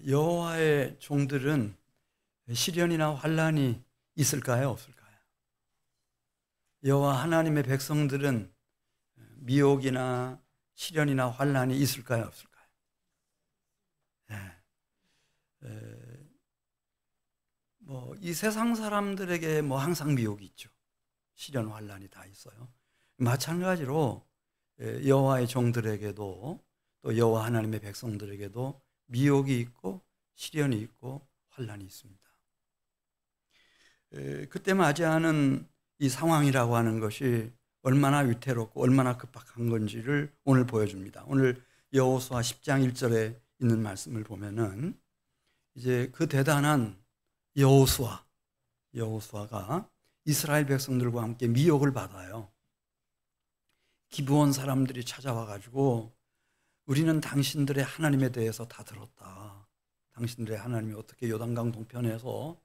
여호와의 종들은 시련이나 환난이 있을까요, 없을까요? 여호와 하나님의 백성들은 미혹이나 시련이나 환난이 있을까요, 없을까요? 이 세상 사람들에게 항상 미혹이 있죠. 시련, 환난이 다 있어요. 마찬가지로 여호와의 종들에게도 또 여호와 하나님의 백성들에게도 미혹이 있고 시련이 있고 환난이 있습니다. 그때 맞이하는 이 상황이라고 하는 것이 얼마나 위태롭고 얼마나 급박한 건지를 오늘 보여줍니다. 오늘 여호수아 10장 1절에 있는 말씀을 보면은 이제 그 대단한 여호수아가 이스라엘 백성들과 함께 미혹을 받아요. 기브온 사람들이 찾아와 가지고 우리는 당신들의 하나님에 대해서 다 들었다. 당신들의 하나님이 어떻게 요단강 동편에서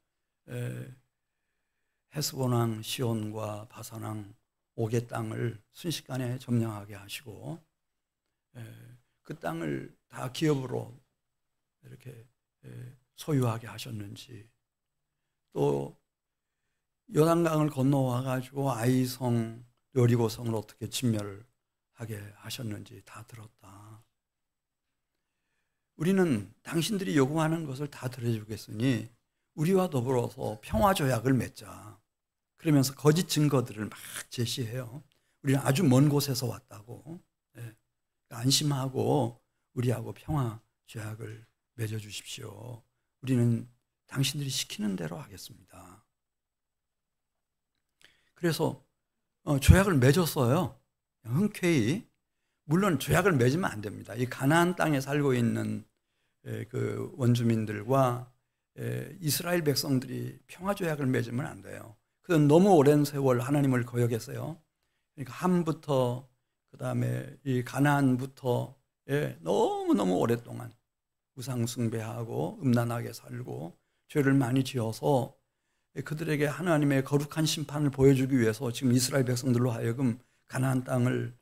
헤스본 왕 시온과 바산 왕 옥의 땅을 순식간에 점령하게 하시고 그 땅을 다 기업으로 이렇게 소유하게 하셨는지, 또 요단강을 건너와 가지고 아이성, 여리고성을 어떻게 진멸하게 하셨는지 다 들었다. 우리는 당신들이 요구하는 것을 다 들어주겠으니 우리와 더불어서 평화조약을 맺자. 그러면서 거짓 증거들을 막 제시해요. 우리는 아주 먼 곳에서 왔다고. 안심하고 우리하고 평화조약을 맺어주십시오. 우리는 당신들이 시키는 대로 하겠습니다. 그래서 조약을 맺었어요. 흔쾌히. 물론 조약을 맺으면 안 됩니다. 이 가나안 땅에 살고 있는 그 원주민들과 이스라엘 백성들이 평화조약을 맺으면 안 돼요. 그건 너무 오랜 세월 하나님을 거역했어요. 그러니까 함부터 그다음에 이 가나안부터 너무너무 오랫동안 우상 숭배하고 음란하게 살고 죄를 많이 지어서 그들에게 하나님의 거룩한 심판을 보여주기 위해서 지금 이스라엘 백성들로 하여금 가나안 땅을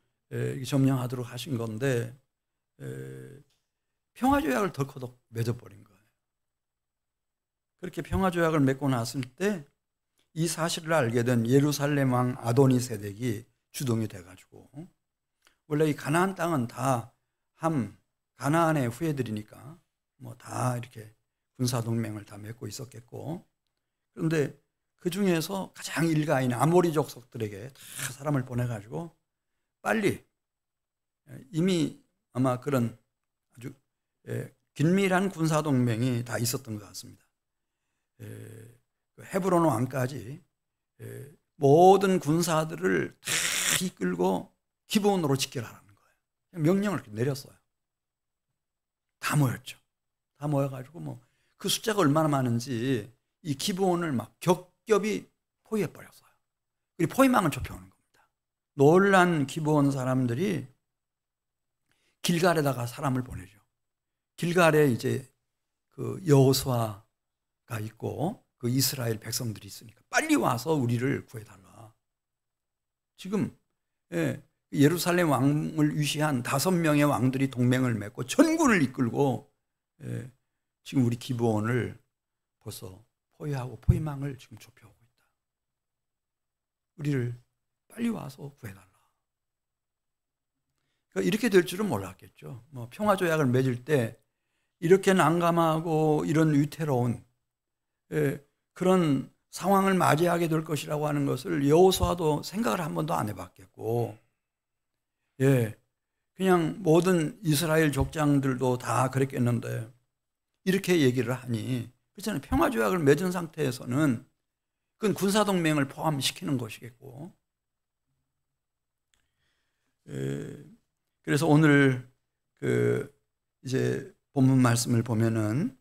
점령하도록 하신 건데 평화조약을 덜커덕 맺어버린 거예요. 그렇게 평화조약을 맺고 났을 때 이 사실을 알게 된 예루살렘 왕 아도니세덱이 주동이 돼가지고, 원래 이 가나안 땅은 다 가나안의 후예들이니까 다 이렇게 군사동맹을 다 맺고 있었겠고, 그런데 그 중에서 가장 일가인 아모리 족속들에게 다 사람을 보내가지고 빨리, 이미 아마 그런 아주 긴밀한 군사동맹이 다 있었던 것 같습니다. 헤브론 왕까지 모든 군사들을 다 이끌고 기브온으로 집결하라는 거예요. 명령을 내렸어요. 다 모였죠. 다 모여가지고 그 숫자가 얼마나 많은지 이 기브온을 막 겹겹이 포위해버렸어요. 그리고 포위망을 좁혀오는 겁니다. 놀란 기브온 사람들이 길갈에다가 사람을 보내죠. 길갈에 이제 그 여호수아가 있고 그 이스라엘 백성들이 있으니까 빨리 와서 우리를 구해달라. 지금 예루살렘 왕을 위시한 5명의 왕들이 동맹을 맺고 전군을 이끌고 지금 우리 기브온을 벌써 포위하고 포위망을 지금 좁혀오고 있다. 우리를 빨리 와서 구해달라. 그러니까 이렇게 될 줄은 몰랐겠죠. 평화조약을 맺을 때 이렇게 난감하고 이런 위태로운 그런 상황을 맞이하게 될 것이라고 하는 것을 여호수아도 생각을 한 번도 안 해봤겠고, 그냥 모든 이스라엘 족장들도 다 그랬겠는데 이렇게 얘기를 하니, 그렇잖아요. 평화조약을 맺은 상태에서는 그건 군사동맹을 포함시키는 것이겠고, 그래서 오늘 이제 본문 말씀을 보면은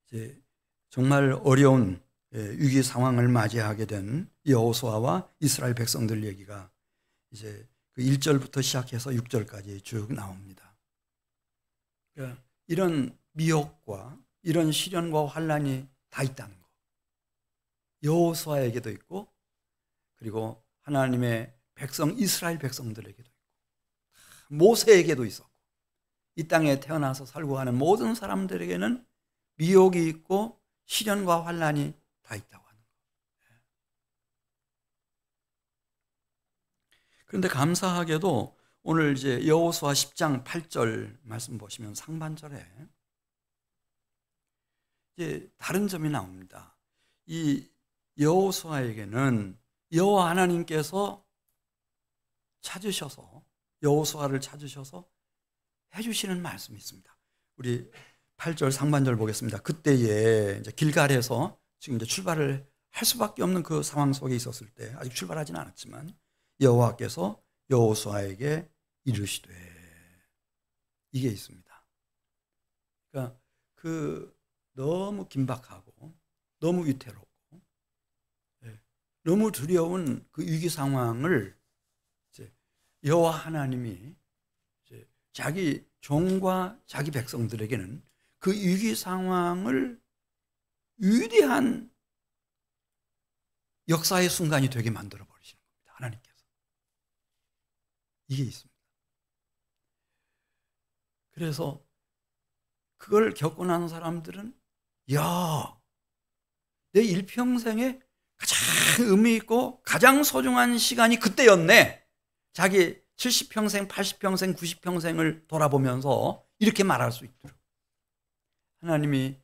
이제 정말 어려운 위기 상황을 맞이하게 된 여호수아와 이스라엘 백성들 얘기가 이제 그 1절부터 시작해서 6절까지 쭉 나옵니다. 그러니까 이런 미혹과 이런 시련과 환난이 다 있다는 거. 여호수아에게도 있고, 그리고 하나님의 백성 이스라엘 백성들에게도 있고, 모세에게도 있었고, 이 땅에 태어나서 살고 가는 모든 사람들에게는 미혹이 있고 시련과 환난이 다 있다고 하는 거예요. 그런데 감사하게도 오늘 이제 여호수아 10장 8절 말씀 보시면 상반절에 이제 다른 점이 나옵니다. 이 여호수아에게는 여호와 하나님께서 찾으셔서 여호수아를 찾으셔서 해주시는 말씀이 있습니다. 우리 8절 상반절 보겠습니다. 그때에 이제 길갈에서 지금 이제 출발을 할 수밖에 없는 그 상황 속에 있었을 때, 아직 출발하지는 않았지만 여호와께서 여호수아에게 이르시되, 이게 있습니다. 그러니까 그 너무 긴박하고 너무 위태롭고 너무 두려운 그 위기 상황을 여호와 하나님이 자기 종과 자기 백성들에게는 그 위기 상황을 위대한 역사의 순간이 되게 만들어 버리시는 겁니다. 하나님께서. 이게 있습니다. 그래서 그걸 겪고 난 사람들은 야, 내 일평생에 가장 의미 있고 가장 소중한 시간이 그때였네. 자기 70평생, 80평생, 90평생을 돌아보면서 이렇게 말할 수 있도록 하나님이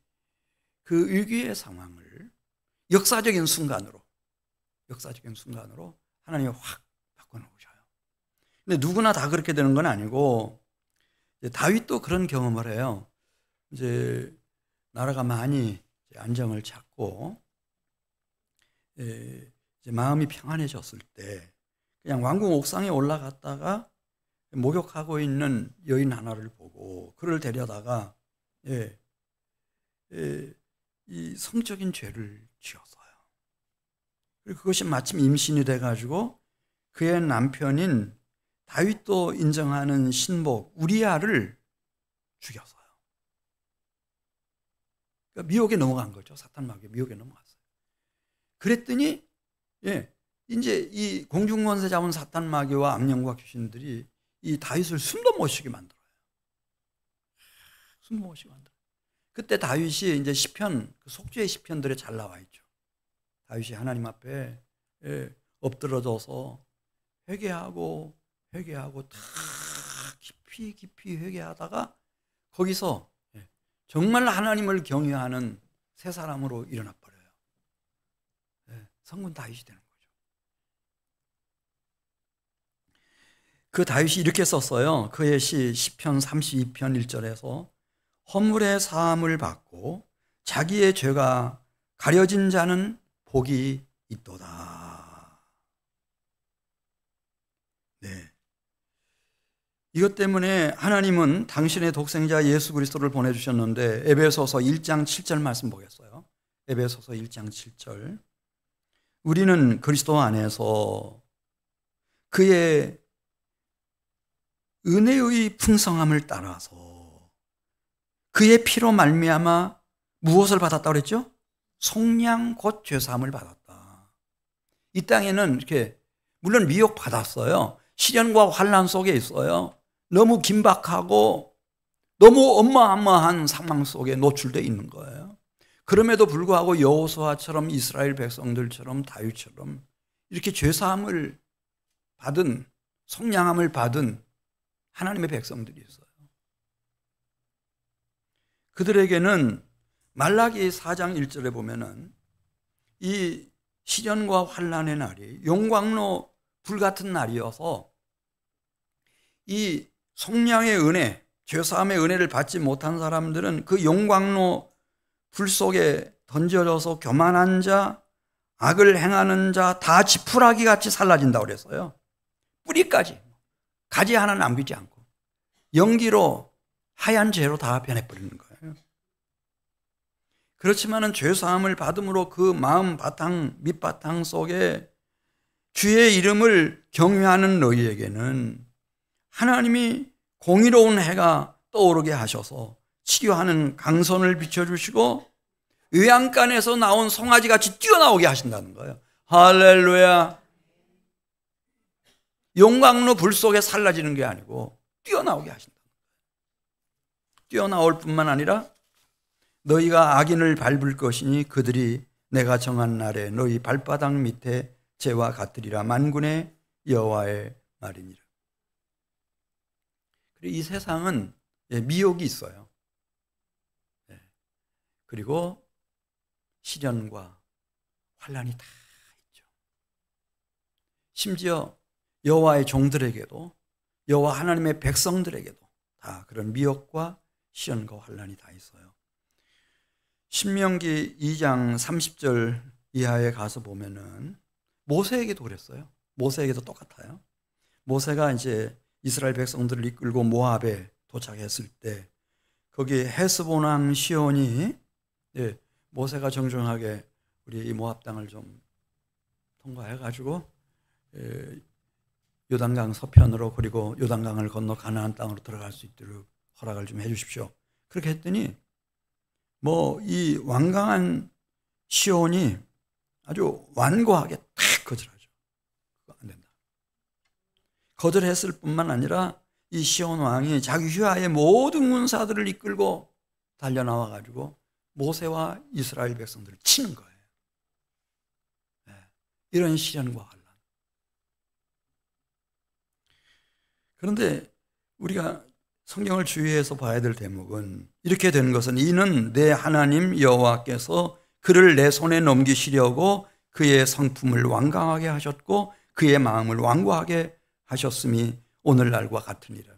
그 위기의 상황을 역사적인 순간으로 하나님이 확 바꿔놓으셔요. 근데 누구나 다 그렇게 되는 건 아니고, 다윗도 그런 경험을 해요. 이제 나라가 많이 안정을 찾고 이제 마음이 평안해졌을 때 그냥 왕궁 옥상에 올라갔다가 목욕하고 있는 여인 하나를 보고 그를 데려다가 이 성적인 죄를 지었어요. 그리고 그것이 마침 임신이 돼가지고 그의 남편인 다윗도 인정하는 신복 우리아를 죽였어요. 그러니까 미혹에 넘어간 거죠. 사탄 마귀의 미혹에 넘어갔어요. 그랬더니 이제 이 공중권세 잡은 사탄 마귀와 악령과 귀신들이 이 다윗을 숨도 못 쉬게 만들어요. 숨도 못 쉬게 만들어요. 그때 다윗이 이제 시편, 그 속죄의 시편들에 잘 나와 있죠. 다윗이 하나님 앞에 엎드러져서 회개하고 다 깊이 회개하다가 거기서 정말 하나님을 경외하는 새 사람으로 일어나 버려요. 성군 다윗이 되는 거죠. 그 다윗이 이렇게 썼어요. 그의 시 시편 32편 1절에서 허물의 사함을 받고 자기의 죄가 가려진 자는 복이 있도다. 네. 이것 때문에 하나님은 당신의 독생자 예수 그리스도를 보내주셨는데, 에베소서 1장 7절 말씀 보겠어요. 에베소서 1장 7절. 우리는 그리스도 안에서 그의 은혜의 풍성함을 따라서 그의 피로 말미암아 무엇을 받았다고 그랬죠? 속량 곧 죄사함을 받았다. 이 땅에는 이렇게 물론 미혹 받았어요. 시련과 환난 속에 있어요. 너무 긴박하고 너무 어마어마한 상황 속에 노출되어 있는 거예요. 그럼에도 불구하고 여호수아처럼 이스라엘 백성들처럼 다윗처럼 이렇게 죄사함을 받은, 속량함을 받은 하나님의 백성들이 있어요. 그들에게는 말라기 4장 1절에 보면은 이 시련과 환난의 날이 용광로 불같은 날이어서 이 속량의 은혜, 죄사함의 은혜를 받지 못한 사람들은 그 용광로 불 속에 던져져서 교만한 자, 악을 행하는 자 다 지푸라기 같이 살라진다고 그랬어요. 뿌리까지 가지 하나 남기지 않고 연기로 하얀 재로 다 변해버리는 거예요. 그렇지만은 죄사함을 받음으로 그 마음 바탕 밑바탕 속에 주의 이름을 경외하는 너희에게는 하나님이 공의로운 해가 떠오르게 하셔서 치료하는 강선을 비춰주시고 외양간에서 나온 송아지같이 뛰어나오게 하신다는 거예요. 할렐루야. 용광로 불 속에 살라지는 게 아니고 뛰어나오게 하신다. 뛰어나올 뿐만 아니라 너희가 악인을 밟을 것이니 그들이 내가 정한 날에 너희 발바닥 밑에 재와 같으리라. 만군의 여호와의 말이니라. 그리고 이 세상은 미혹이 있어요. 그리고 시련과 환난이 다 있죠. 심지어 여호와의 종들에게도, 여호와 하나님의 백성들에게도 다 그런 미혹과 시련과 환난이 다 있어요. 신명기 2장 30절 이하에 가서 보면은 모세에게도 그랬어요. 모세에게도 똑같아요. 모세가 이제 이스라엘 백성들을 이끌고 모압에 도착했을 때 거기 헤스본 왕 시온이 모세가 정중하게 우리 이 모압 땅을 좀 통과해가지고 요단강 서편으로, 그리고 요단강을 건너 가나안 땅으로 들어갈 수 있도록 허락을 좀 해주십시오. 그렇게 했더니 이 완강한 시온이 아주 완고하게 탁 거절하죠. 그거 안 된다. 거절했을 뿐만 아니라 이 시온 왕이 자기 휘하의 모든 군사들을 이끌고 달려나와 가지고 모세와 이스라엘 백성들을 치는 거예요. 이런 시련과 환난. 그런데 우리가 성경을 주의해서 봐야 될 대목은, 이렇게 된 것은 이는 내 하나님 여호와께서 그를 내 손에 넘기시려고 그의 성품을 완강하게 하셨고 그의 마음을 완고하게 하셨음이 오늘날과 같으니라.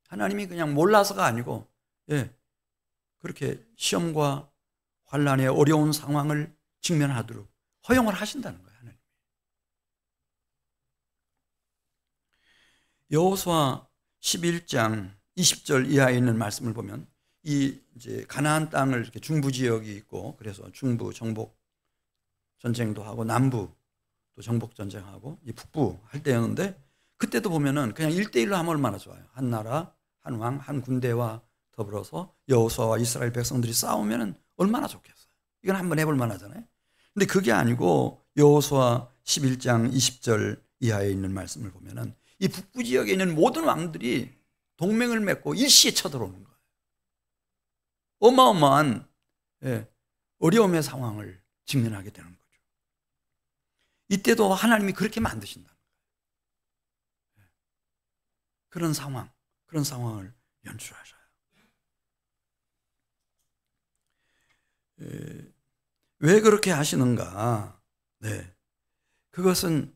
하나님이 그냥 몰라서가 아니고 그렇게 시험과 환난의 어려운 상황을 직면하도록 허용을 하신다는 거예요. 하나님. 여호수아 11장 20절 이하에 있는 말씀을 보면 이제 가나안 땅을 이렇게 중부 지역이 있고, 그래서 중부 정복 전쟁도 하고 남부 또 정복 전쟁하고 이 북부 할 때였는데, 그때도 보면은 그냥 1대1로 하면 얼마나 좋아요. 한 나라, 한 왕, 한 군대와 더불어서 여호수아와 이스라엘 백성들이 싸우면은 얼마나 좋겠어요. 이건 한번 해볼 만하잖아요. 근데 그게 아니고 여호수아 11장 20절 이하에 있는 말씀을 보면은 이 북부 지역에 있는 모든 왕들이 동맹을 맺고 일시에 쳐들어오는 거예요. 어마어마한 어려움의 상황을 직면하게 되는 거죠. 이때도 하나님이 그렇게 만드신다. 그런 상황을 연출하셔요. 왜 그렇게 하시는가? 그것은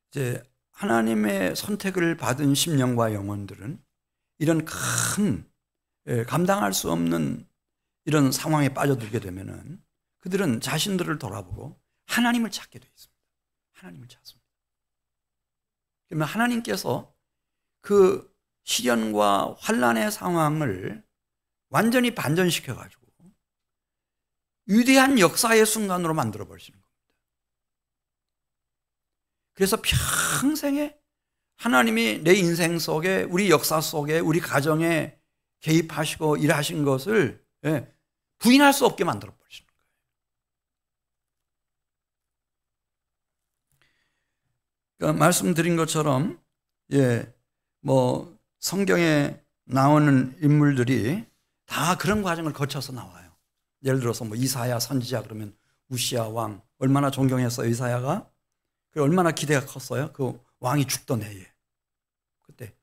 이제 하나님의 선택을 받은 심령과 영혼들은 이런 큰 감당할 수 없는 이런 상황에 빠져들게 되면은 그들은 자신들을 돌아보고 하나님을 찾게 되어 있습니다. 하나님을 찾습니다. 그러면 하나님께서 그 시련과 환난의 상황을 완전히 반전시켜 가지고 위대한 역사의 순간으로 만들어 버리시는 겁니다. 그래서 평생에 하나님이 내 인생 속에, 우리 역사 속에, 우리 가정에 개입하시고 일하신 것을 부인할 수 없게 만들어 버리시는 거예요. 그러니까 말씀드린 것처럼 성경에 나오는 인물들이 다 그런 과정을 거쳐서 나와요. 예를 들어서 이사야 선지자 그러면 우시야 왕 얼마나 존경했어요. 이사야가 얼마나 기대가 컸어요. 그 왕이 죽던 해에 그때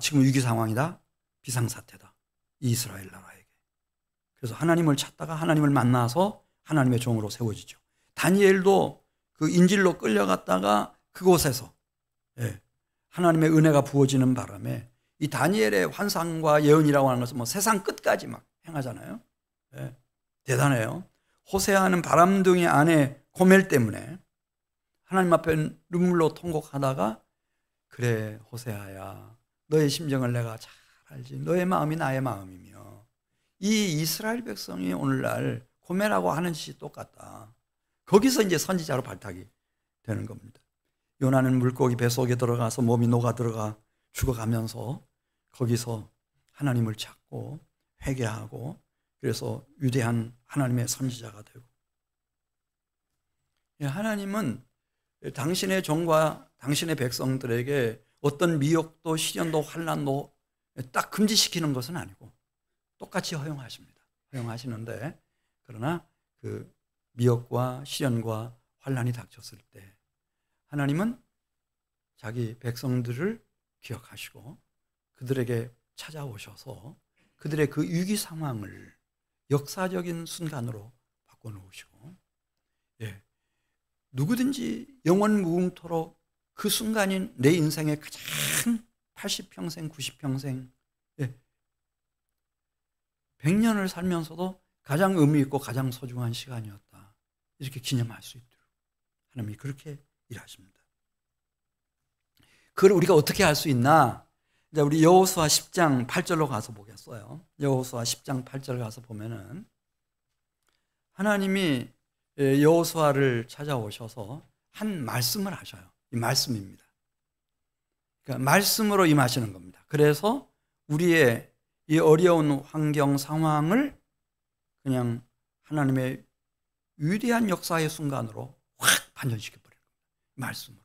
지금 위기 상황이다, 비상사태다, 이스라엘 나라에게. 그래서 하나님을 찾다가 하나님을 만나서 하나님의 종으로 세워지죠. 다니엘도 그 인질로 끌려갔다가 그곳에서 하나님의 은혜가 부어지는 바람에 이 다니엘의 환상과 예언이라고 하는 것은 세상 끝까지 막 행하잖아요. 대단해요. 호세아는 바람둥이 아내 고멜 때문에 하나님 앞에 눈물로 통곡하다가, 그래 호세아야, 너의 심정을 내가 잘 알지. 너의 마음이 나의 마음이며 이 이스라엘 백성이 오늘날 고멜하고 하는 짓이 똑같다. 거기서 이제 선지자로 발탁이 되는 겁니다. 요나는 물고기 뱃속에 들어가서 몸이 녹아 들어가 죽어가면서 거기서 하나님을 찾고 회개하고, 그래서 위대한 하나님의 선지자가 되고. 하나님은 당신의 종과 당신의 백성들에게 어떤 미혹도 시련도 환난도 딱 금지시키는 것은 아니고 똑같이 허용하십니다. 허용하시는데 그러나 그 미혹과 시련과 환난이 닥쳤을 때 하나님은 자기 백성들을 기억하시고 그들에게 찾아오셔서 그들의 그 위기 상황을 역사적인 순간으로 바꿔놓으시고, 예, 누구든지 영원 무궁토록 그 순간인 내 인생의 가장 80평생, 90평생, 예, 100년을 살면서도 가장 의미 있고 가장 소중한 시간이었다. 이렇게 기념할 수 있도록 하나님이 그렇게 일하십니다. 그걸 우리가 어떻게 할 수 있나? 이제 우리 여호수아 10장 8절로 가서 보겠어요. 여호수아 10장 8절 가서 보면은 하나님이 여호수아를 찾아오셔서 한 말씀을 하셔요. 이 말씀입니다. 그러니까 말씀으로 임하시는 겁니다. 그래서 우리의 이 어려운 환경 상황을 그냥 하나님의 위대한 역사의 순간으로 확 반전시켜 버리는 겁니다. 말씀으로.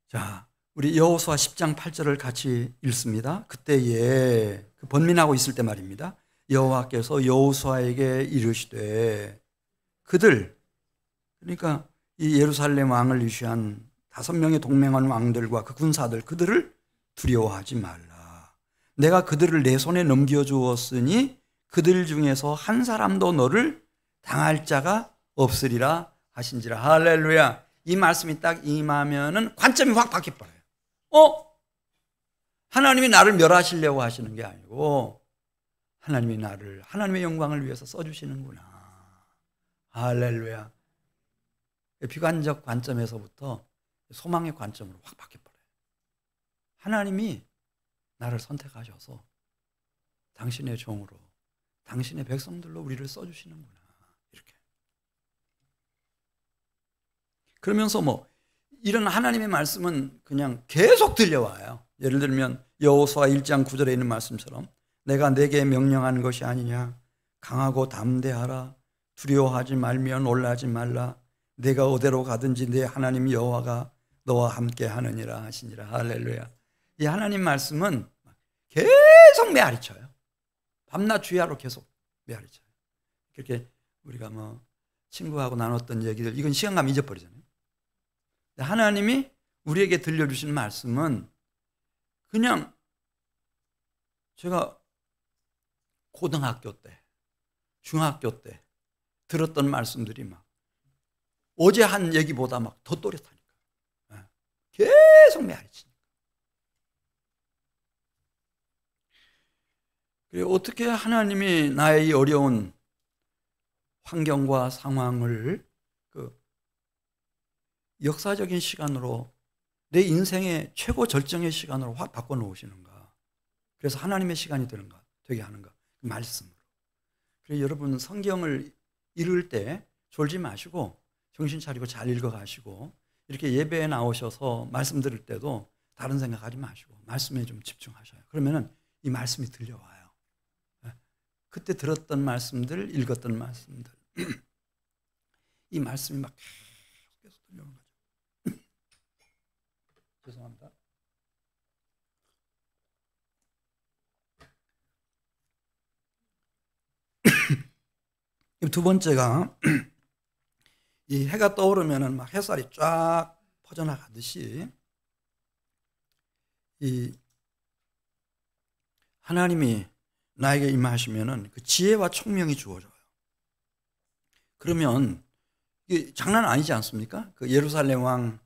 자, 우리 여호수아 10장 8절을 같이 읽습니다. 그때에 그 번민하고 있을 때 말입니다. 여호와께서 여호수아에게 이르시되 그들, 그러니까 이 예루살렘 왕을 위시한 5명의 동맹한 왕들과 그 군사들, 그들을 두려워하지 말라. 내가 그들을 내 손에 넘겨주었으니 그들 중에서 한 사람도 너를 당할 자가 없으리라 하신지라. 할렐루야. 이 말씀이 딱 임하면은 관점이 확 바뀌어버려요. 하나님이 나를 멸하시려고 하시는 게 아니고 하나님이 나를 하나님의 영광을 위해서 써주시는구나. 할렐루야. 비관적 관점에서부터 소망의 관점으로 확 바뀌어버려요. 하나님이 나를 선택하셔서 당신의 종으로, 당신의 백성들로 우리를 써주시는구나. 이렇게. 그러면서 이런 하나님의 말씀은 그냥 계속 들려와요. 예를 들면 여호수아 1장 9절에 있는 말씀처럼 내가 내게 명령한 것이 아니냐. 강하고 담대하라. 두려워하지 말며 놀라지 말라. 내가 어디로 가든지 내 하나님 여호와가 너와 함께 하느니라 하시니라. 할렐루야. 이 하나님 말씀은 계속 메아리쳐요. 밤낮 주야로 계속 메아리쳐요. 그렇게 우리가 친구하고 나눴던 얘기들, 이건 시간 가면 잊어버리잖아요. 하나님이 우리에게 들려주신 말씀은 그냥 제가 고등학교 때, 중학교 때 들었던 말씀들이 어제 한 얘기보다 더 또렷하니까. 계속 메아리치니까. 그리고 어떻게 하나님이 나의 이 어려운 환경과 상황을 역사적인 시간으로 내 인생의 최고 절정의 시간으로 확 바꿔놓으시는가. 그래서 하나님의 시간이 되게 하는가. 그 말씀으로. 그래서 여러분 성경을 읽을 때 졸지 마시고 정신 차리고 잘 읽어가시고 이렇게 예배에 나오셔서 말씀 들을 때도 다른 생각하지 마시고 말씀에 좀 집중하셔요. 그러면은 이 말씀이 들려와요. 그때 들었던 말씀들, 읽었던 말씀들 이 말씀이 계속 들려오는 거죠. 죄송합니다. 두 번째가 이 해가 떠오르면은 햇살이 쫙 퍼져나가듯이 이 하나님이 나에게 임하시면은 그 지혜와 총명이 주어져요. 그러면 이게 장난 아니지 않습니까? 그 예루살렘 왕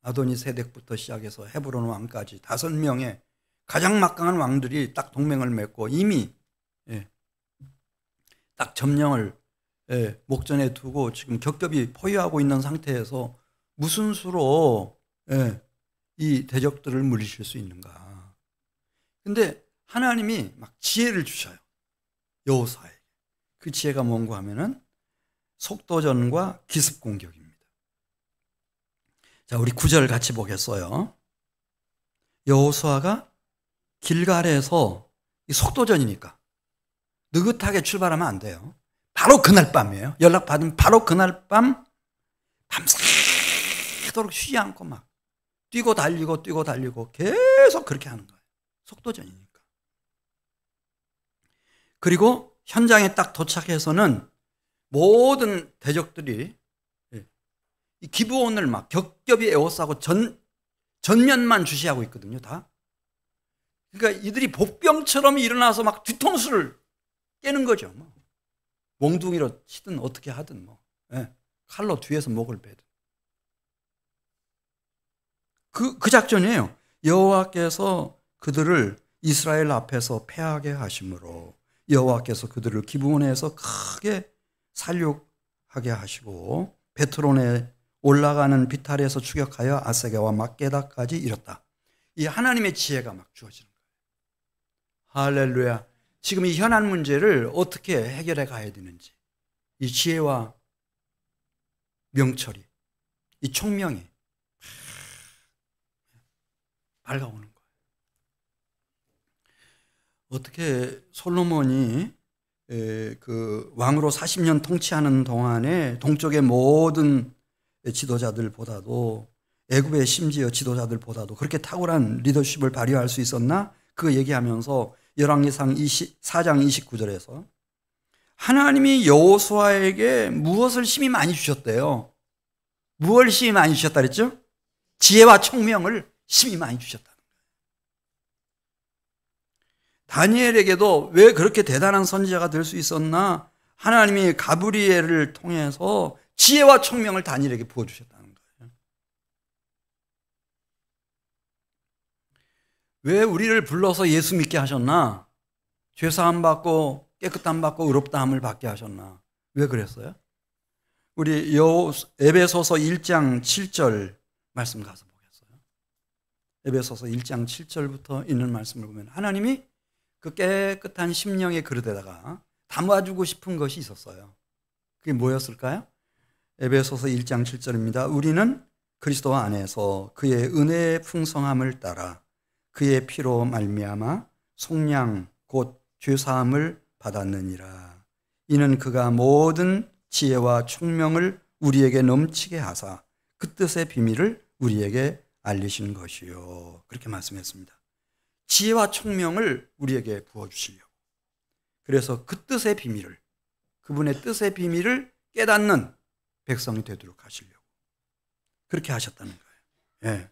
아도니 세덱부터 시작해서 헤브론 왕까지 5명의 가장 막강한 왕들이 딱 동맹을 맺고 이미 딱 점령을 목전에 두고 지금 겹겹이 포위하고 있는 상태에서 무슨 수로 이 대적들을 물리칠 수 있는가. 근데 하나님이 지혜를 주셔요. 여호수아에게. 그 지혜가 뭔가 하면은 속도전과 기습 공격입니다. 자, 우리 9절 같이 보겠어요. 여호수아가 길갈에서 이 속도전이니까 느긋하게 출발하면 안 돼요. 바로 그날 밤이에요. 연락받으면 바로 그날 밤 밤새도록 쉬지 않고 뛰고 달리고 계속 그렇게 하는 거예요. 속도전이니까. 그리고 현장에 딱 도착해서는 모든 대적들이 이 기브온을 막 겹겹이 에워싸고 전면만 주시하고 있거든요, 다. 그러니까 이들이 복병처럼 일어나서 막 뒤통수를 깨는 거죠. 뭐. 몽둥이로 치든 어떻게 하든 뭐. 예, 칼로 뒤에서 목을 베든. 그 작전이에요. 여호와께서 그들을 이스라엘 앞에서 패하게 하심으로 여호와께서 그들을 기브온에서 크게 살육하게 하시고 베트론에 올라가는 비탈에서 추격하여 아세게와 막게다까지 이뤘다. 이 하나님의 지혜가 막 주어지는 거예요. 할렐루야. 지금 이 현안 문제를 어떻게 해결해 가야 되는지, 이 지혜와 명철이, 이 총명이 밝아오는 거예요. 어떻게 솔로몬이 그 왕으로 40년 통치하는 동안에 동쪽의 모든 지도자들보다도, 애굽의 심지어 지도자들보다도 그렇게 탁월한 리더십을 발휘할 수 있었나? 그거 얘기하면서 열왕기상 4장 29절에서 하나님이 여호수아에게 무엇을 심히 많이 주셨대요? 무엇을 심히 많이 주셨다 그랬죠? 지혜와 총명을 심히 많이 주셨다는 거예요. 다니엘에게도 왜 그렇게 대단한 선지자가 될 수 있었나? 하나님이 가브리엘을 통해서 지혜와 총명을 다니엘에게 부어주셨다는 거예요. 왜 우리를 불러서 예수 믿게 하셨나? 죄사함 받고 깨끗함 받고 의롭다함을 받게 하셨나? 왜 그랬어요? 우리 에베소서 1장 7절 말씀 가서 보겠어요. 에베소서 1장 7절부터 있는 말씀을 보면 하나님이 그 깨끗한 심령의 그릇에다가 담아주고 싶은 것이 있었어요. 그게 뭐였을까요? 에베소서 1장 7절입니다. 우리는 그리스도 안에서 그의 은혜의 풍성함을 따라 그의 피로 말미암아 속량 곧 죄사함을 받았느니라. 이는 그가 모든 지혜와 총명을 우리에게 넘치게 하사 그 뜻의 비밀을 우리에게 알리신 것이요. 그렇게 말씀했습니다. 지혜와 총명을 우리에게 부어주시려고. 그래서 그 뜻의 비밀을, 그분의 뜻의 비밀을 깨닫는 백성이 되도록 하시려고 그렇게 하셨다는 거예요. 예.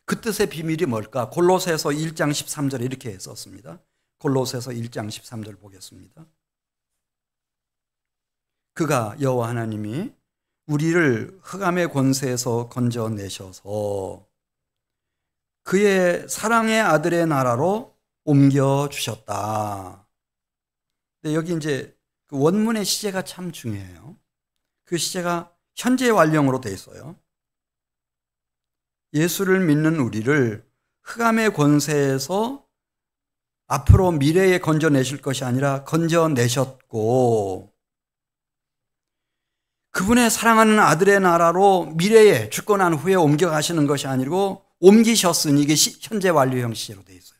그 뜻의 비밀이 뭘까? 골로새서 1장 13절에 이렇게 썼습니다. 골로새서 1장 13절 보겠습니다. 그가 여호와 하나님이 우리를 흑암의 권세에서 건져내셔서 그의 사랑의 아들의 나라로 옮겨주셨다. 근데 여기 이제 그 원문의 시제가 참 중요해요. 그 시제가 현재 완령으로 되어 있어요. 예수를 믿는 우리를 흑암의 권세에서 앞으로 미래에 건져내실 것이 아니라 건져내셨고 그분의 사랑하는 아들의 나라로 미래에 죽고 난 후에 옮겨가시는 것이 아니고 옮기셨으니 이게 현재 완료형 시제로 되어 있어요.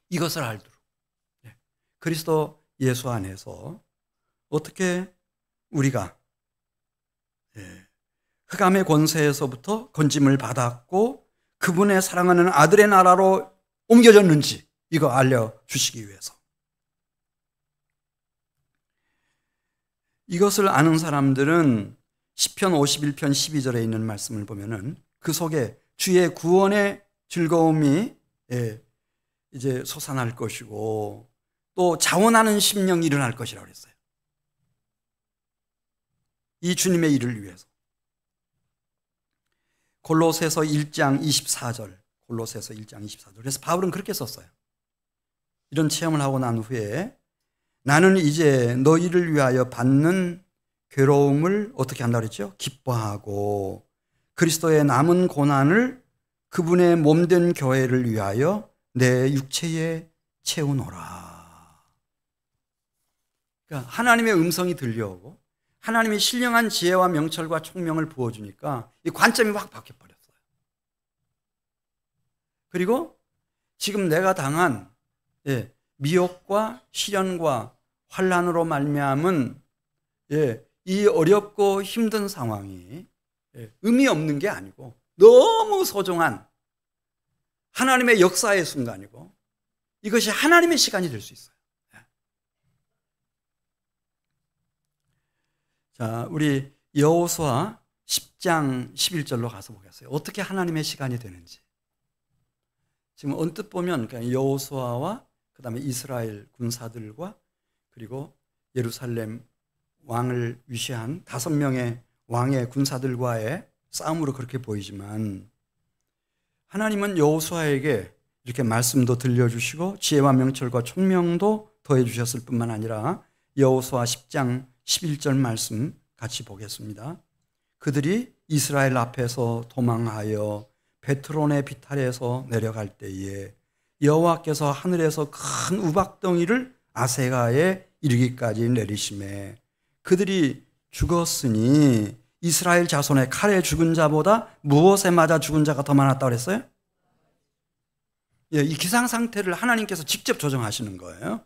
이것을 알도록 그리스도 예수 안에서 어떻게 우리가 흑암의 권세에서부터 건짐을 받았고 그분의 사랑하는 아들의 나라로 옮겨졌는지 이거 알려주시기 위해서. 이것을 아는 사람들은 시편 51편 12절에 있는 말씀을 보면은 그 속에 주의 구원의 즐거움이 이제 솟아날 것이고 또 자원하는 심령이 일어날 것이라고 그랬어요. 이 주님의 일을 위해서. 골로새서 1장 24절. 골로새서 1장 24절. 그래서 바울은 그렇게 썼어요. 이런 체험을 하고 난 후에 나는 이제 너희를 위하여 받는 괴로움을 어떻게 한다고 그랬죠? 기뻐하고 그리스도의 남은 고난을 그분의 몸된 교회를 위하여 내 육체에 채우노라. 그러니까 하나님의 음성이 들려오고 하나님이 신령한 지혜와 명철과 총명을 부어주니까 이 관점이 확 바뀌어버렸어요. 그리고 지금 내가 당한 미혹과 시련과 환난으로 말미암은 이 어렵고 힘든 상황이 의미 없는 게 아니고 너무 소중한 하나님의 역사의 순간이고 이것이 하나님의 시간이 될 수 있어요. 자, 우리 여호수아 10장 11절로 가서 보겠어요. 어떻게 하나님의 시간이 되는지. 지금 언뜻 보면 여호수아와 그다음에 이스라엘 군사들과 그리고 예루살렘 왕을 위시한 5명의 왕의 군사들과의 싸움으로 그렇게 보이지만 하나님은 여호수아에게 이렇게 말씀도 들려주시고 지혜와 명철과 총명도 더해주셨을 뿐만 아니라 여호수아 10장 11절 말씀 같이 보겠습니다. 그들이 이스라엘 앞에서 도망하여 베트론의 비탈에서 내려갈 때에 여호와께서 하늘에서 큰 우박덩이를 아세가에 이르기까지 내리심에 그들이 죽었으니 이스라엘 자손의 칼에 죽은 자보다 무엇에 맞아 죽은 자가 더 많았다고 그랬어요? 예, 이 기상 상태를 하나님께서 직접 조정하시는 거예요.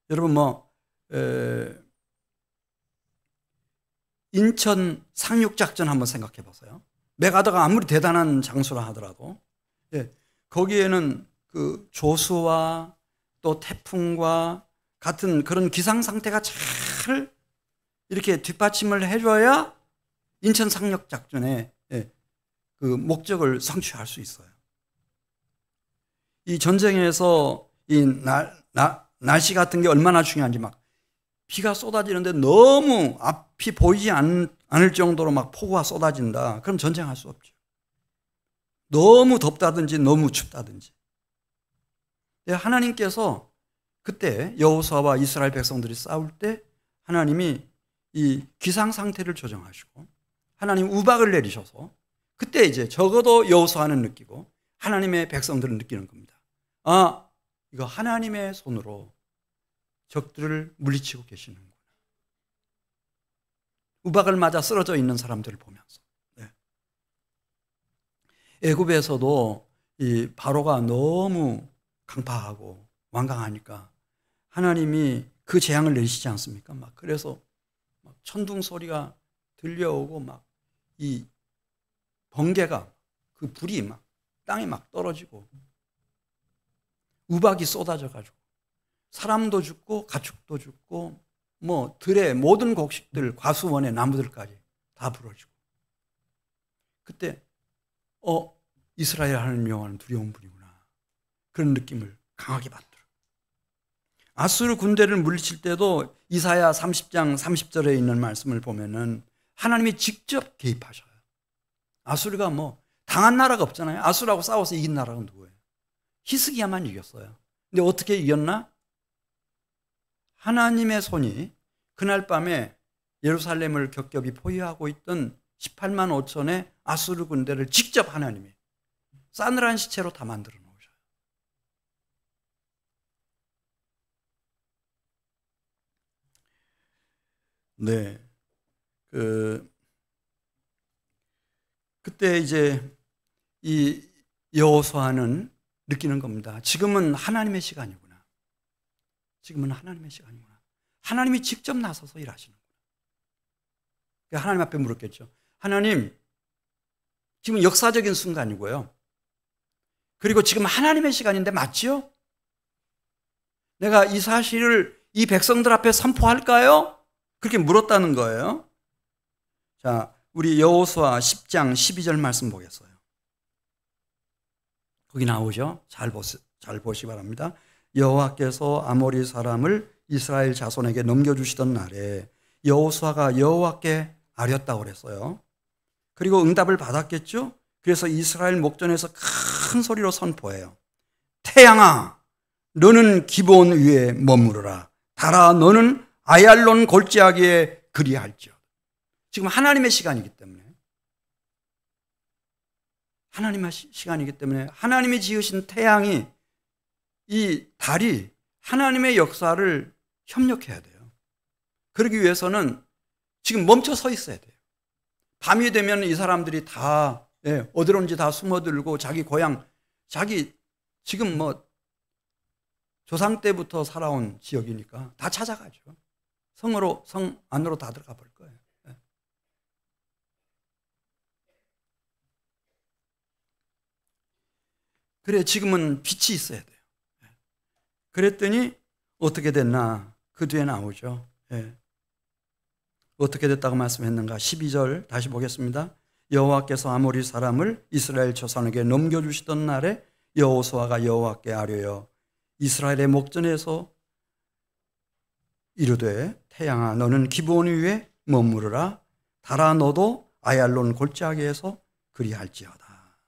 여러분 인천 상륙작전 한번 생각해 보세요. 메가더가 아무리 대단한 장수라 하더라도 거기에는 그 조수와 또 태풍과 같은 그런 기상 상태가 잘 이렇게 뒷받침을 해줘야 인천 상륙작전의 그 목적을 성취할 수 있어요. 이 전쟁에서 이 날씨 같은 게 얼마나 중요한지 막 비가 쏟아지는데 너무 앞이 보이지 않을 정도로 막 폭우가 쏟아진다. 그럼 전쟁할 수 없죠. 너무 덥다든지 너무 춥다든지. 하나님께서 그때 여호수아와 이스라엘 백성들이 싸울 때 하나님이 이 기상 상태를 조정하시고 하나님 우박을 내리셔서 그때 이제 적어도 여호수아는 느끼고 하나님의 백성들은 느끼는 겁니다. 아, 이거 하나님의 손으로 적들을 물리치고 계시는구나. 우박을 맞아 쓰러져 있는 사람들을 보면서. 애굽에서도 이 바로가 너무 강파하고 완강하니까 하나님이 그 재앙을 내리시지 않습니까? 막 그래서 막 천둥 소리가 들려오고 막 이 번개가 그 불이 막 땅에 막 떨어지고 우박이 쏟아져 가지고 사람도 죽고 가축도 죽고 뭐 들의 모든 곡식들 과수원의 나무들까지 다 부러지고 그때 이스라엘 하나님 여호와는 두려운 분이구나 그런 느낌을 강하게 받더라. 아수르 군대를 물리칠 때도 이사야 30장 30절에 있는 말씀을 보면은 하나님이 직접 개입하셔요. 아수르가 뭐 당한 나라가 없잖아요. 아수르하고 싸워서 이긴 나라가 누구예요? 히스기야만 이겼어요. 근데 어떻게 이겼나? 하나님의 손이 그날 밤에 예루살렘을 겹겹이 포위하고 있던 18만 5천의 아수르 군대를 직접 하나님이 싸늘한 시체로 다 만들어 놓으셔요. 네. 그때 이제 이 여호수아는 느끼는 겁니다. 지금은 하나님의 시간이구나. 지금은 하나님의 시간이구나. 하나님이 직접 나서서 일하시는구나. 하나님 앞에 물었겠죠. 하나님, 지금 역사적인 순간이고요. 그리고 지금 하나님의 시간인데 맞지요? 내가 이 사실을 이 백성들 앞에 선포할까요? 그렇게 물었다는 거예요. 자, 우리 여호수아 10장 12절 말씀 보겠어요. 거기 나오죠? 잘 보시기 바랍니다. 여호와께서 아모리 사람을 이스라엘 자손에게 넘겨주시던 날에 여호수아가 여호와께 아렸다고 그랬어요. 그리고 응답을 받았겠죠? 그래서 이스라엘 목전에서 큰 소리로 선포해요. 태양아, 너는 기브온 위에 머무르라. 달아, 너는 아얄론 골짜기에 그리할지어다. 지금 하나님의 시간이기 때문에 하나님이 지으신 태양이 이 달이 하나님의 역사를 협력해야 돼요. 그러기 위해서는 지금 멈춰 서 있어야 돼요. 밤이 되면 이 사람들이 다 어디론지 다 숨어들고 자기 고향, 자기 지금 뭐 조상 때부터 살아온 지역이니까 다 찾아가죠. 성 안으로 다 들어가 볼 거예요. 그래, 지금은 빛이 있어야 돼요. 그랬더니 어떻게 됐나? 그 뒤에 나오죠. 예. 어떻게 됐다고 말씀했는가? 12절 다시 보겠습니다. 여호와께서 아모리 사람을 이스라엘 조상에게 넘겨주시던 날에 여호수아가 여호와께 아뢰어 이스라엘의 목전에서 이르되 태양아 너는 기브온 위에 머무르라 달아 너도 아얄론 골짜기에서 그리할지어다.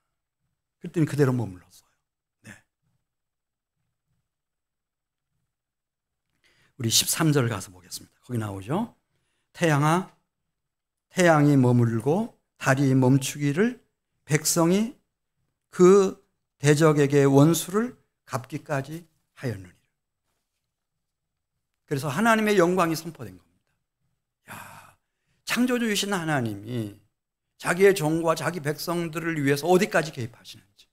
그랬더니 그대로 머물렀어요. 네. 우리 13절 가서 보겠습니다. 거기 나오죠. 태양아 태양이 머물고 달이 멈추기를 백성이 그 대적에게 원수를 갚기까지 하였느니라. 그래서 하나님의 영광이 선포된 겁니다. 야, 창조주이신 하나님이 자기의 종과 자기 백성들을 위해서 어디까지 개입하시는지.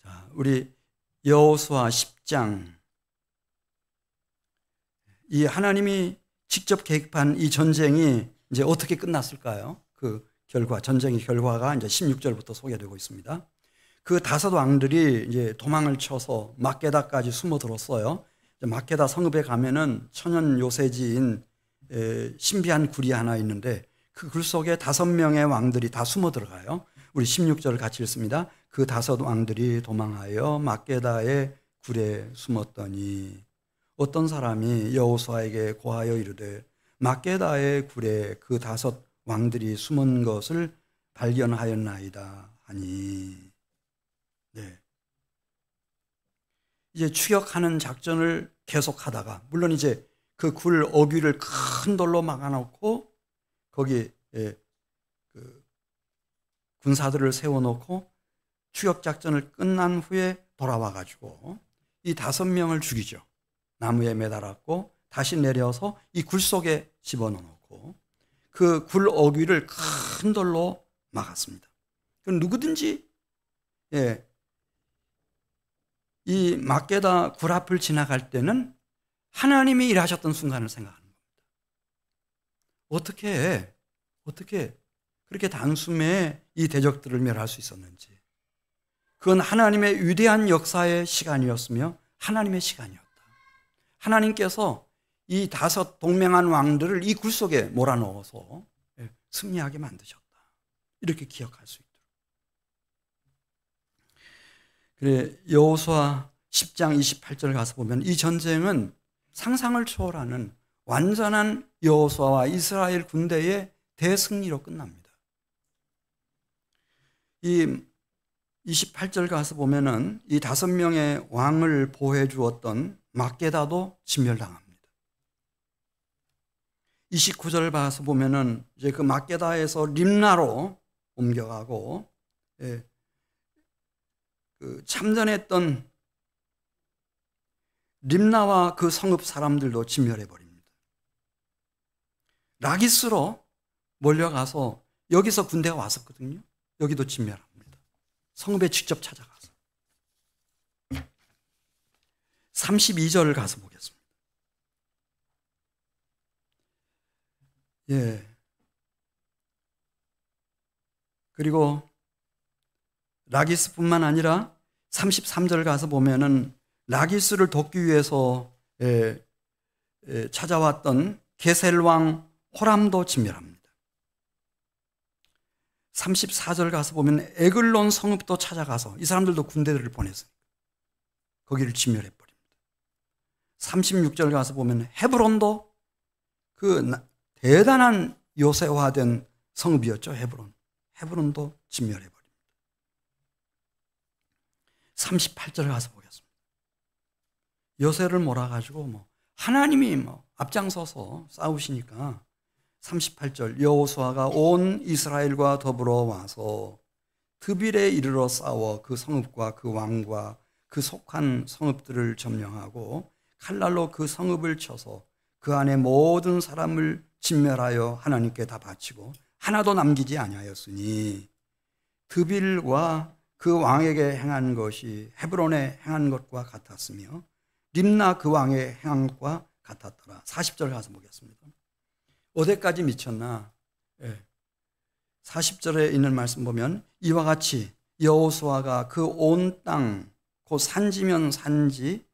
자, 우리 여호수아 10장, 이 하나님이 직접 개입한 이 전쟁이 이제 어떻게 끝났을까요? 그 결과, 전쟁의 결과가 이제 16절부터 소개되고 있습니다. 그 다섯 왕들이 이제 도망을 쳐서 막게다까지 숨어들었어요. 막게다 성읍에 가면은 천연 요새지인 신비한 굴이 하나 있는데 그 굴 속에 5명의 왕들이 다 숨어 들어가요. 우리 16절을 같이 읽습니다. 그 5 왕들이 도망하여 막게다의 굴에 숨었더니 어떤 사람이 여호수아에게 고하여 이르되 막게다의 굴에 그 5 왕들이 숨은 것을 발견하였나이다 하니. 네. 이제 추격하는 작전을 계속하다가 물론 이제 그 굴 어귀를 큰 돌로 막아놓고 거기 그 군사들을 세워놓고 추격 작전을 끝난 후에 돌아와 가지고 이 5명을 죽이죠. 나무에 매달았고 다시 내려서 이 굴 속에 집어넣고 그 굴 어귀를 큰 돌로 막았습니다. 누구든지 이 막게다 굴 앞을 지나갈 때는 하나님이 일하셨던 순간을 생각하는 겁니다. 어떻게 그렇게 단숨에 이 대적들을 멸할 수 있었는지. 그건 하나님의 위대한 역사의 시간이었으며 하나님의 시간이었다. 하나님께서 이 5 동맹한 왕들을 이 굴 속에 몰아넣어서 승리하게 만드셨다. 이렇게 기억할 수 있도록. 그래, 여호수아 10장 28절 가서 보면 이 전쟁은 상상을 초월하는 완전한 여호수아와 이스라엘 군대의 대승리로 끝납니다. 이 28절 가서 보면은 이 5명의 왕을 보호해 주었던 막게다도 진멸당합니다. 29절 봐서 보면은 이제 그 막게다에서 림나로 옮겨가고 그 참전했던 림나와 그 성읍 사람들도 진멸해 버립니다. 라기스로 몰려가서 여기서 군대가 왔었거든요. 여기도 진멸합니다. 성읍에 직접 찾아가서. 32절을 가서 보겠습니다. 그리고 라기스뿐만 아니라 33절 가서 보면은 라기스를 돕기 위해서 찾아왔던 게셀왕 호람도 진멸합니다. 34절 가서 보면 에글론 성읍도 찾아가서 이 사람들도 군대들을 보냈어요. 거기를 진멸해 버립니다. 36절 가서 보면 헤브론도 그 대단한 요새화된 성읍이었죠. 헤브론도 진멸해 버립니다. 38절 가서 보겠습니다. 요새를 몰아가지고 하나님이 앞장서서 싸우시니까 38절 여호수아가 온 이스라엘과 더불어 와서 드빌에 이르러 싸워 그 성읍과 그 왕과 그 속한 성읍들을 점령하고 칼날로 그 성읍을 쳐서 그 안에 모든 사람을 진멸하여 하나님께 다 바치고 하나도 남기지 아니하였으니 드빌과 그 왕에게 행한 것이 헤브론에 행한 것과 같았으며 림나 그 왕의 행한 것과 같았더라. 40절 가서 보겠습니다. 어디까지 미쳤나? 40절에 있는 말씀 보면 이와 같이 여호수아가 그 온 땅, 그 산지면 산지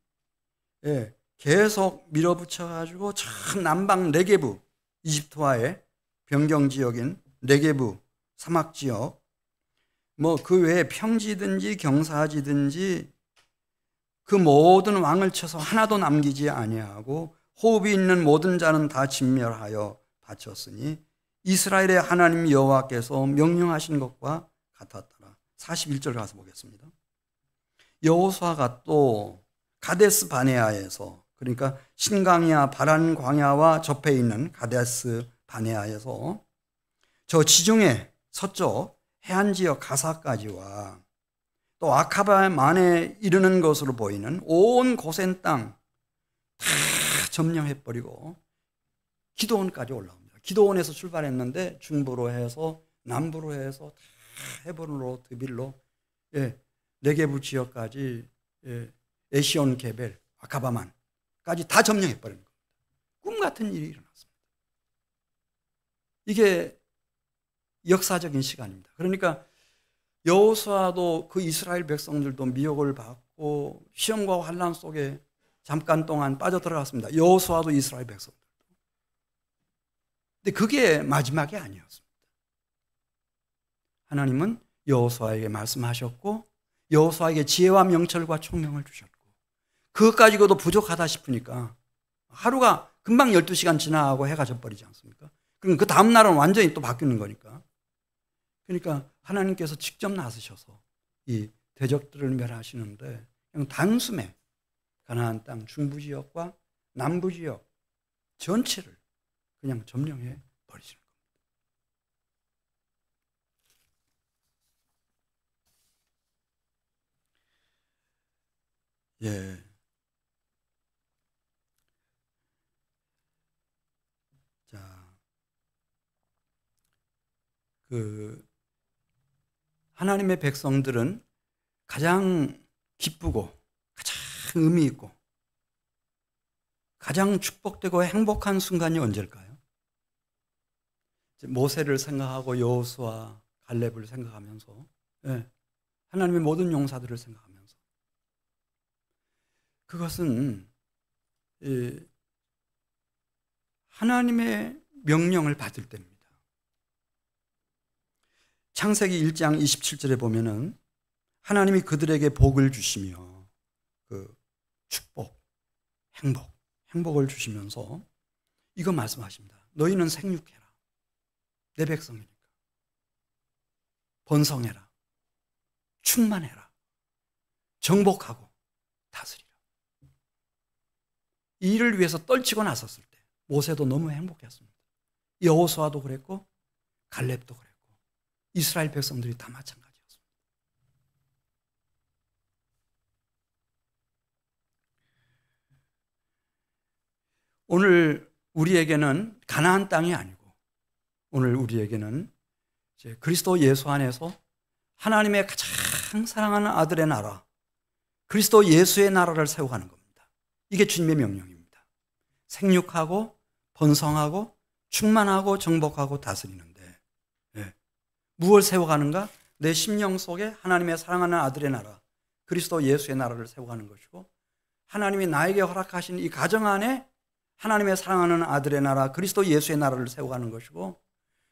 계속 밀어붙여가지고 저 남방 네게부, 이집트와의 변경지역인 네게부 사막지역, 뭐 그 외에 평지든지 경사지든지 그 모든 왕을 쳐서 하나도 남기지 아니하고 호흡이 있는 모든 자는 다 진멸하여 바쳤으니 이스라엘의 하나님 여호와께서 명령하신 것과 같았더라. 41절 가서 보겠습니다. 여호수아가 또 가데스 바네아에서, 그러니까 신강야 바란 광야와 접해 있는 가데스 바네아에서 저 지중해 서쪽 해안 지역 가사까지와 또 아카바 만에 이르는 것으로 보이는 온 고센 땅 다 점령해버리고 기도원까지 올라옵니다. 기도원에서 출발했는데 중부로 해서 남부로 해서 다 헤본으로 드빌로 네게부 지역까지 에시온 게벨 아카바만까지 다 점령해버리는 겁니다. 꿈 같은 일이 일어났습니다. 이게 역사적인 시간입니다. 그러니까 여호수아도 그 이스라엘 백성들도 미혹을 받고 시험과 환난 속에 잠깐 동안 빠져들어갔습니다. 여호수아도 이스라엘 백성들도. 근데 그게 마지막이 아니었습니다. 하나님은 여호수아에게 말씀하셨고 여호수아에게 지혜와 명철과 총명을 주셨고 그것 가지고도 부족하다 싶으니까 하루가 금방 12시간 지나가고 해가 져버리지 않습니까? 그럼 그 다음 날은 완전히 또 바뀌는 거니까. 그러니까 하나님께서 직접 나서셔서 이 대적들을 멸하시는데 그냥 단숨에 가나안 땅 중부 지역과 남부 지역 전체를 그냥 점령해 버리시는 겁니다. 예. 자, 하나님의 백성들은 가장 기쁘고 가장 의미 있고 가장 축복되고 행복한 순간이 언제일까요? 모세를 생각하고 여호수아, 갈렙을 생각하면서 하나님의 모든 용사들을 생각하면서 그것은 하나님의 명령을 받을 때입니다. 창세기 1장 27절에 보면은 하나님이 그들에게 복을 주시며 그 축복, 행복을 주시면서 이거 말씀하십니다. 너희는 생육해라. 내 백성이니까. 번성해라. 충만해라. 정복하고 다스리라. 이 일을 위해서 떨치고 나섰을 때 모세도 너무 행복했습니다. 여호수아도 그랬고 갈렙도 그랬고 이스라엘 백성들이 다 마찬가지였습니다. 오늘 우리에게는 가나안 땅이 아니고 오늘 우리에게는 이제 그리스도 예수 안에서 하나님의 가장 사랑하는 아들의 나라, 그리스도 예수의 나라를 세워가는 겁니다. 이게 주님의 명령입니다. 생육하고 번성하고 충만하고 정복하고 다스리는데 무엇을 세워가는가? 내 심령 속에 하나님의 사랑하는 아들의 나라, 그리스도 예수의 나라를 세워가는 것이고 하나님이 나에게 허락하신 이 가정 안에 하나님의 사랑하는 아들의 나라, 그리스도 예수의 나라를 세워가는 것이고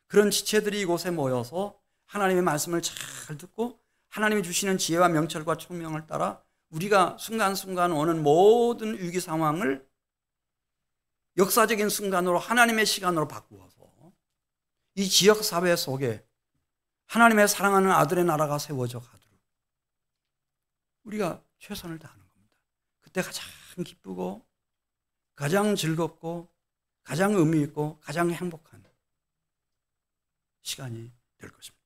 그런 지체들이 이곳에 모여서 하나님의 말씀을 잘 듣고 하나님이 주시는 지혜와 명철과 총명을 따라 우리가 순간순간 오는 모든 위기 상황을 역사적인 순간으로 하나님의 시간으로 바꾸어서 이 지역사회 속에 하나님의 사랑하는 아들의 나라가 세워져 가도록 우리가 최선을 다하는 겁니다. 그때 가장 기쁘고 가장 즐겁고 가장 의미 있고 가장 행복한 시간이 될 것입니다.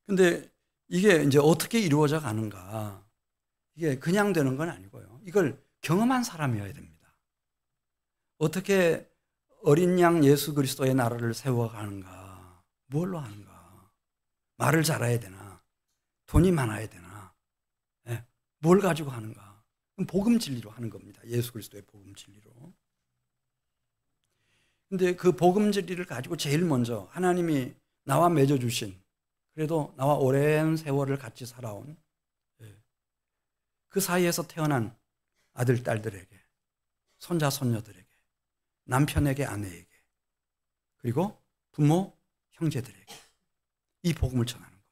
그런데 이게 이제 어떻게 이루어져 가는가? 이게 그냥 되는 건 아니고요. 이걸 경험한 사람이어야 됩니다. 어떻게 어린 양 예수 그리스도의 나라를 세워가는가? 뭘로 하는가? 말을 잘해야 되나? 돈이 많아야 되나? 뭘 가지고 하는가? 복음 진리로 하는 겁니다. 예수 그리스도의 복음 진리로. 근데 그 복음 진리를 가지고 제일 먼저 하나님이 나와 맺어주신, 그래도 나와 오랜 세월을 같이 살아온 그 사이에서 태어난 아들, 딸들에게, 손자, 손녀들에게, 남편에게, 아내에게, 그리고 부모, 형제들에게 이 복음을 전하는 겁니다.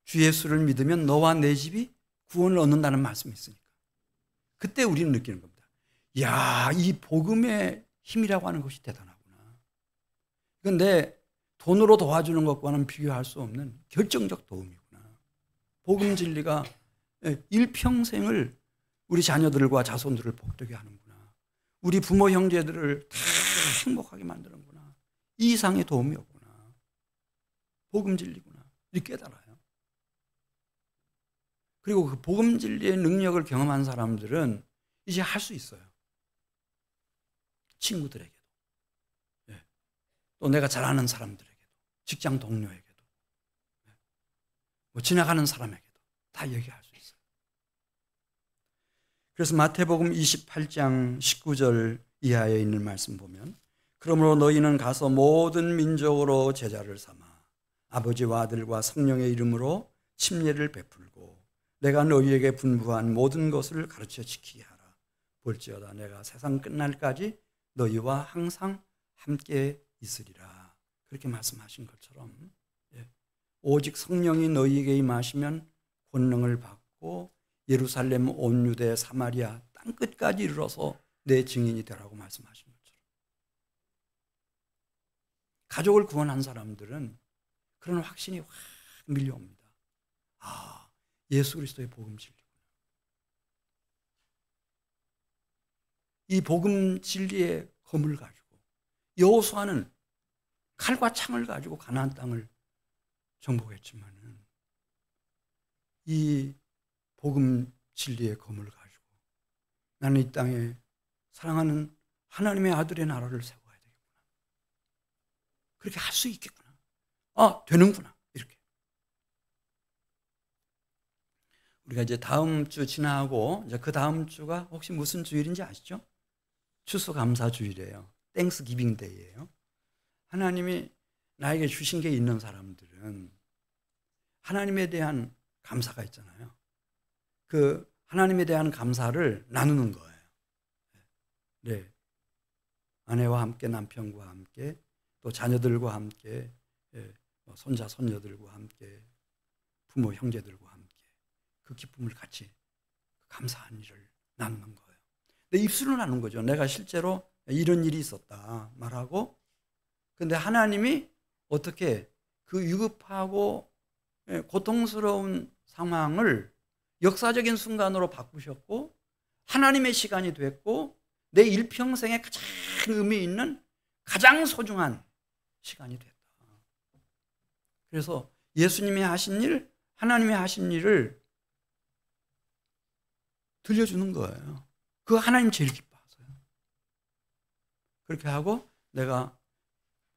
주 예수를 믿으면 너와 내 집이 구원을 얻는다는 말씀이 있으니까 그때 우리는 느끼는 겁니다. 야, 이 복음의 힘이라고 하는 것이 대단하구나. 이건 내 돈으로 도와주는 것과는 비교할 수 없는 결정적 도움이구나. 복음 진리가 일평생을 우리 자녀들과 자손들을 복되게 하는구나. 우리 부모 형제들을 다 행복하게 만드는구나. 이 이상의 도움이 없구나. 복음 진리구나. 이렇게 깨달아요. 그리고 그 복음 진리의 능력을 경험한 사람들은 이제 할 수 있어요. 친구들에게도, 또 내가 잘 아는 사람들에게도, 직장 동료에게도, 뭐 지나가는 사람에게도 다 얘기할 수 있어요. 그래서 마태복음 28장 19절 이하에 있는 말씀 보면, 그러므로 너희는 가서 모든 민족으로 제자를 삼아 아버지와 아들과 성령의 이름으로 침례를 베풀고 내가 너희에게 분부한 모든 것을 가르쳐 지키게 하라. 볼지어다 내가 세상 끝날까지 너희와 항상 함께 있으리라. 그렇게 말씀하신 것처럼 오직 성령이 너희에게 임하시면 권능을 받고 예루살렘 온 유대 사마리아 땅끝까지 이르러서 내 증인이 되라고 말씀하신 것처럼 가족을 구원한 사람들은 그런 확신이 확 밀려옵니다. 아, 예수 그리스도의 복음 진리구나. 이 복음 진리의 검을 가지고 여호수아는 칼과 창을 가지고 가나안 땅을 정복했지만은 이 복음 진리의 검을 가지고 나는 이 땅에 사랑하는 하나님의 아들의 나라를 세워야 되겠구나. 그렇게 할 수 있겠구나. 아, 되는구나. 이렇게. 우리가 이제 다음 주 지나고 이제 그 다음 주가 혹시 무슨 주일인지 아시죠? 추수감사 주일이에요. 땡스기빙 데이예요. 하나님이 나에게 주신 게 있는 사람들은 하나님에 대한 감사가 있잖아요. 그 하나님에 대한 감사를 나누는 거예요. 네. 아내와 함께, 남편과 함께, 또 자녀들과 함께, 손자, 손녀들과 함께, 부모, 형제들과 함께 그 기쁨을 같이 감사한 일을 나누는 거예요. 근데 입술로 나누는 거죠. 내가 실제로 이런 일이 있었다 말하고, 근데 하나님이 어떻게 그 위급하고 고통스러운 상황을 역사적인 순간으로 바꾸셨고 하나님의 시간이 됐고 내 일평생에 가장 의미 있는 가장 소중한 시간이 됐다. 그래서 예수님이 하신 일, 하나님이 하신 일을 들려주는 거예요. 그거 하나님 제일 기뻐하세요. 그렇게 하고 내가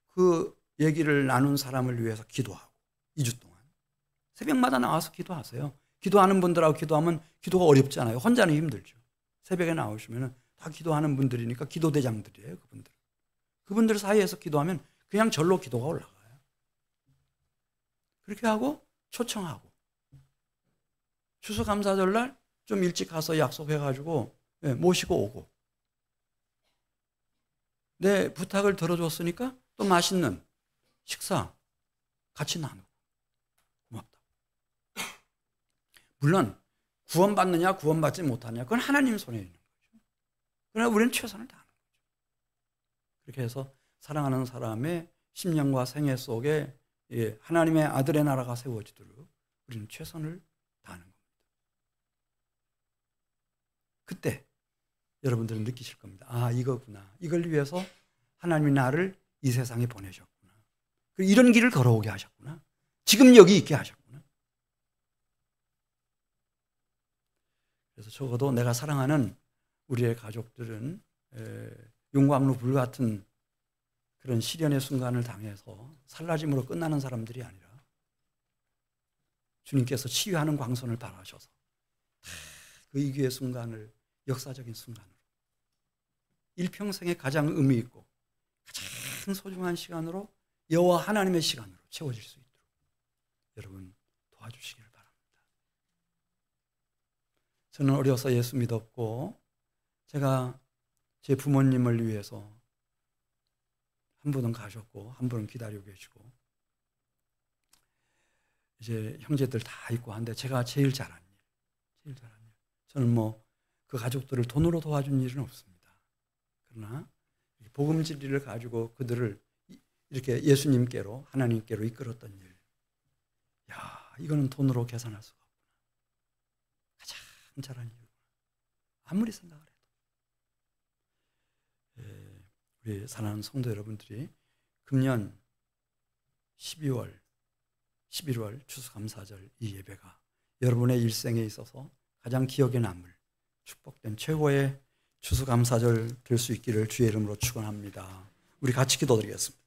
그 얘기를 나눈 사람을 위해서 기도하고 2주 동안 새벽마다 나와서 기도하세요. 기도하는 분들하고 기도하면 기도가 어렵지 않아요. 혼자는 힘들죠. 새벽에 나오시면 다 기도하는 분들이니까 기도대장들이에요. 그분들 사이에서 기도하면 그냥 절로 기도가 올라가요. 그렇게 하고 초청하고 추수감사절날 좀 일찍 가서 약속해가지고 모시고 오고 내 부탁을 들어줬으니까 또 맛있는 식사 같이 나누고 고맙다. 물론 구원받느냐 구원받지 못하느냐 그건 하나님 손에 있는 거죠. 그러나 우리는 최선을 다하는 거죠. 그렇게 해서 사랑하는 사람의 심령과 생애 속에 하나님의 아들의 나라가 세워지도록 우리는 최선을 다하는 겁니다. 그때 여러분들은 느끼실 겁니다. 아, 이거구나. 이걸 위해서 하나님이 나를 이 세상에 보내셨구나. 이런 길을 걸어오게 하셨구나. 지금 여기 있게 하셨구나. 그래서 적어도 내가 사랑하는 우리의 가족들은 용광로 불 같은 그런 시련의 순간을 당해서 살라짐으로 끝나는 사람들이 아니라 주님께서 치유하는 광선을 발하셔서 그 이기의 순간을 역사적인 순간으로 일평생에 가장 의미 있고 가장 소중한 시간으로 여호와 하나님의 시간으로 채워질 수 있도록 여러분 도와주시기를 바랍니다. 저는 어려서 예수 믿었고 제가 제 부모님을 위해서 한 분은 가셨고 한 분은 기다리고 계시고 이제 형제들 다 있고 한데 제가 제일 잘한 일. 저는 뭐 그 가족들을 돈으로 도와준 일은 없습니다. 그러나 복음 진리를 가지고 그들을 이렇게 예수님께로 하나님께로 이끌었던 일. 야, 이거는 돈으로 계산할 수가 없구나. 가장 잘한 일이구나. 아무리 생각을 해도. 우리 사랑하는 성도 여러분들이 금년 11월 추수감사절 이 예배가 여러분의 일생에 있어서 가장 기억에 남을 축복된 최고의 추수감사절 될 수 있기를 주의 이름으로 축원합니다. 우리 같이 기도드리겠습니다.